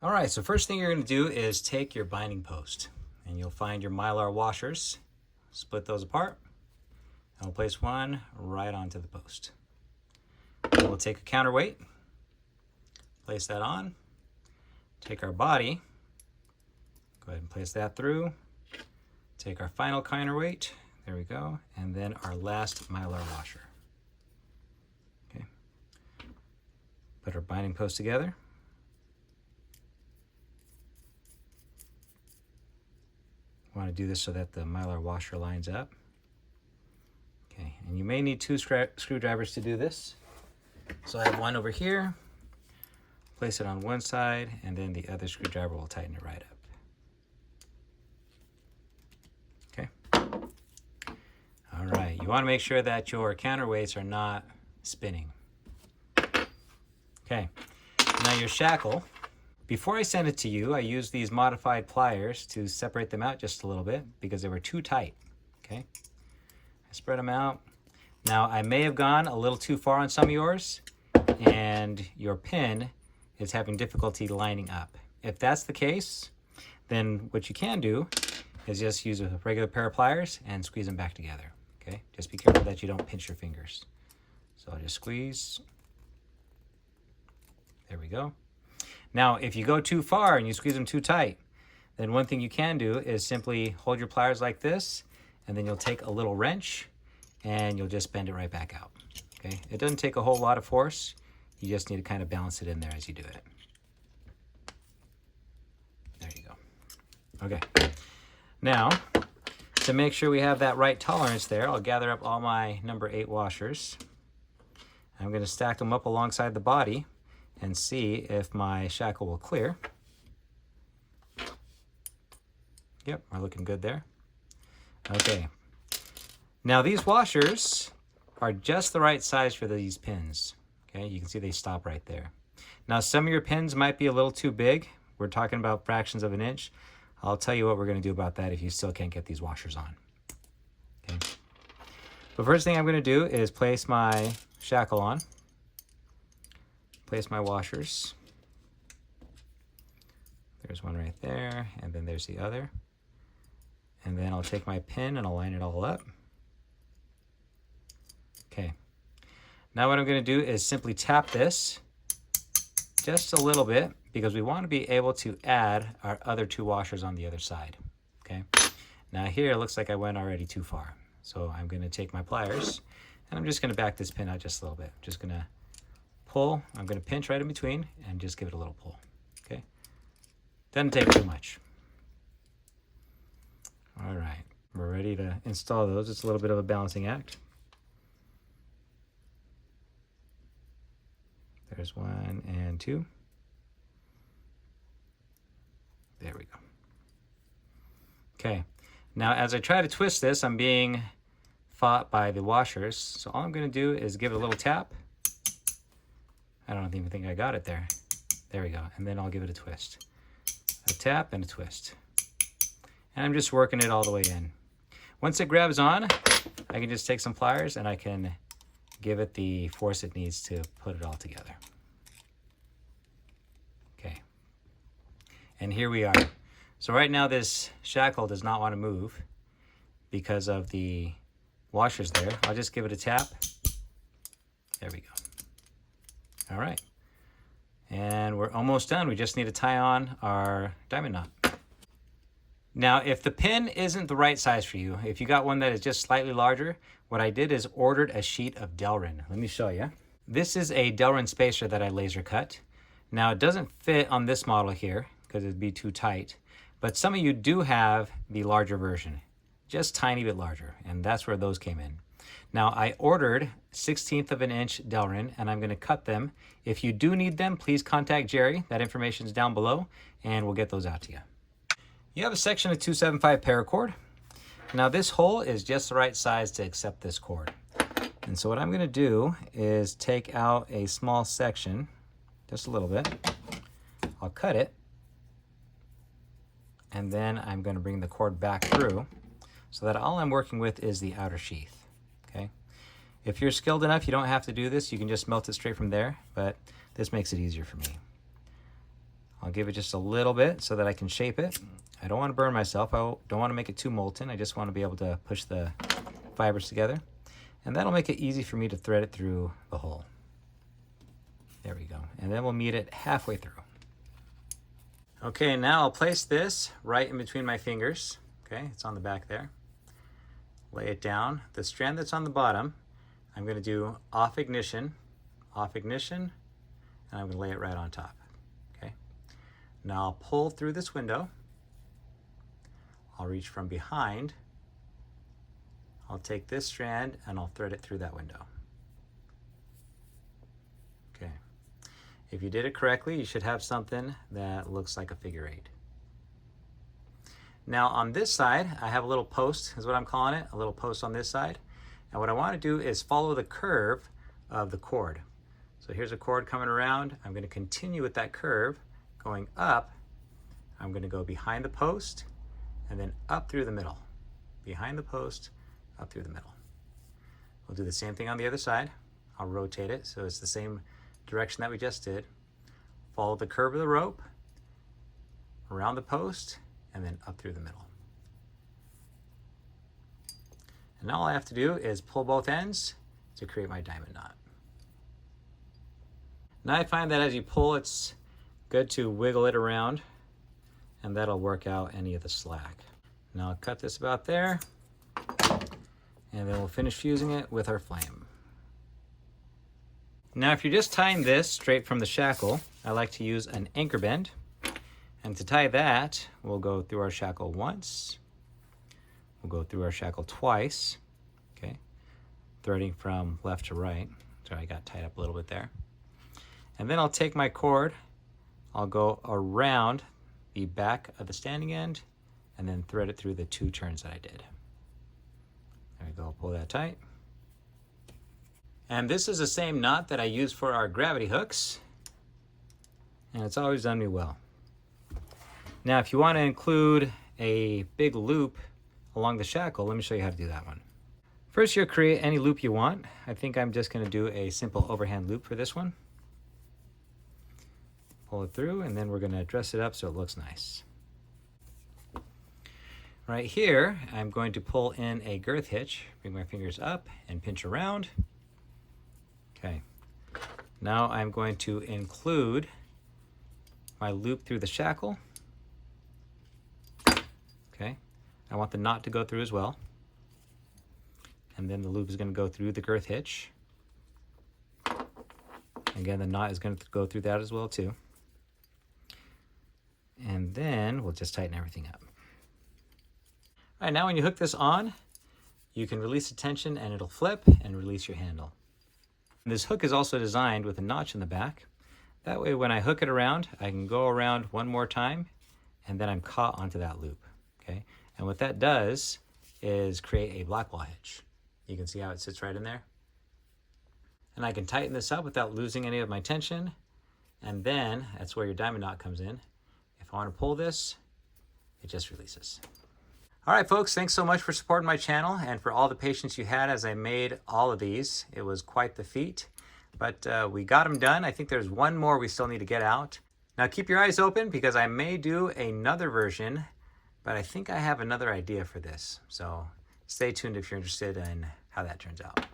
All right, so first thing you're going to do is take your binding post and you'll find your Mylar washers, split those apart, and we'll place one right onto the post. And we'll take a counterweight, place that on, take our body, go ahead and place that through, take our final counterweight, there we go, and then our last Mylar washer. Okay. Put our binding post together. Want to do this so that the Mylar washer lines up. Okay, and you may need two screwdrivers to do this. So I have one over here. Place it on one side, and then the other screwdriver will tighten it right up. Okay. All right, you want to make sure that your counterweights are not spinning. Okay, now your shackle. Before I sent it to you, I used these modified pliers to separate them out just a little bit because they were too tight. Okay, I spread them out. Now I may have gone a little too far on some of yours, and your pin is having difficulty lining up. If that's the case, then what you can do is just use a regular pair of pliers and squeeze them back together. Okay, just be careful that you don't pinch your fingers. So I'll just squeeze. There we go. Now, if you go too far and you squeeze them too tight, then one thing you can do is simply hold your pliers like this, and then you'll take a little wrench and you'll just bend it right back out. Okay, it doesn't take a whole lot of force. You just need to kind of balance it in there as you do it. There you go. Okay, now to make sure we have that right tolerance there, I'll gather up all my number 8 washers. I'm going to stack them up alongside the body and see if my shackle will clear. Yep, we're looking good there. Okay. Now these washers are just the right size for these pins. Okay, you can see they stop right there. Now some of your pins might be a little too big. We're talking about fractions of an inch. I'll tell you what we're going to do about that if you still can't get these washers on. Okay. The first thing I'm going to do is place my shackle on. Place my washers. There's one right there, and then there's the other. And then I'll take my pin and I'll line it all up. Okay. Now what I'm going to do is simply tap this just a little bit because we want to be able to add our other 2 washers on the other side. Okay. Now here it looks like I went already too far. So I'm going to take my pliers and I'm just going to back this pin out just a little bit. I'm just going to pull. I'm going to pinch right in between and just give it a little pull. Okay. Doesn't take too much. All right. We're ready to install those. It's a little bit of a balancing act. There's 1 and 2. There we go. Okay. Now as I try to twist this, I'm being fought by the washers. So all I'm going to do is give it a little tap. I don't even think I got it there. There we go. And then I'll give it a twist. A tap and a twist. And I'm just working it all the way in. Once it grabs on, I can just take some pliers and I can give it the force it needs to put it all together. Okay. And here we are. So right now this shackle does not want to move because of the washers there. I'll just give it a tap. There we go. All right, and we're almost done. We just need to tie on our diamond knot. Now, if the pin isn't the right size for you, if you got one that is just slightly larger, what I did is ordered a sheet of Delrin. Let me show you. This is a Delrin spacer that I laser cut. Now, it doesn't fit on this model here because it'd be too tight, but some of you do have the larger version, just tiny bit larger, and that's where those came in. Now I ordered 1/16 of an inch Delrin and I'm going to cut them. If you do need them, please contact Jerry. That information is down below and we'll get those out to you. You have a section of 275 paracord. Now this hole is just the right size to accept this cord. And so what I'm going to do is take out a small section, just a little bit. I'll cut it and then I'm going to bring the cord back through so that all I'm working with is the outer sheath. Okay. If you're skilled enough, you don't have to do this. You can just melt it straight from there, but this makes it easier for me. I'll give it just a little bit so that I can shape it. I don't want to burn myself. I don't want to make it too molten. I just want to be able to push the fibers together. And that'll make it easy for me to thread it through the hole. There we go. And then we'll meet it halfway through. Okay, now I'll place this right in between my fingers. Okay, it's on the back there. Lay it down. The strand that's on the bottom, I'm going to do off ignition, and I'm going to lay it right on top. Okay. Now I'll pull through this window. I'll reach from behind. I'll take this strand and I'll thread it through that window. Okay. If you did it correctly, you should have something that looks like a figure 8. Now on this side, I have a little post, is what I'm calling it, a little post on this side. And what I want to do is follow the curve of the cord. So here's a cord coming around. I'm going to continue with that curve, going up. I'm going to go behind the post and then up through the middle. Behind the post, up through the middle. We'll do the same thing on the other side. I'll rotate it so it's the same direction that we just did. Follow the curve of the rope, around the post, and then up through the middle. And now all I have to do is pull both ends to create my diamond knot. Now I find that as you pull, it's good to wiggle it around, and that'll work out any of the slack. Now I'll cut this about there, and then we'll finish fusing it with our flame. Now if you're just tying this straight from the shackle, I like to use an anchor bend. And to tie that, we'll go through our shackle once. We'll go through our shackle twice. Okay, threading from left to right. Sorry, I got tied up a little bit there. And then I'll take my cord, I'll go around the back of the standing end and then thread it through the 2 turns that I did. There we go, pull that tight. And this is the same knot that I use for our gravity hooks, and it's always done me well. Now, if you want to include a big loop along the shackle, let me show you how to do that one. First, you'll create any loop you want. I think I'm just going to do a simple overhand loop for this one. Pull it through, and then we're going to dress it up so it looks nice. Right here, I'm going to pull in a girth hitch, bring my fingers up and pinch around. Okay. Now I'm going to include my loop through the shackle. Okay. I want the knot to go through as well. And then the loop is going to go through the girth hitch. Again, the knot is going to go through that as well too. And then we'll just tighten everything up. All right, now when you hook this on, you can release the tension and it'll flip and release your handle. And this hook is also designed with a notch in the back. That way when I hook it around, I can go around one more time and then I'm caught onto that loop. Okay, and what that does is create a blackwall hitch. You can see how it sits right in there. And I can tighten this up without losing any of my tension. And then that's where your diamond knot comes in. If I want to pull this, it just releases. All right, folks, thanks so much for supporting my channel and for all the patience you had as I made all of these. It was quite the feat, but we got them done. I think there's one more we still need to get out. Now keep your eyes open because I may do another version, but I think I have another idea for this. So stay tuned if you're interested in how that turns out.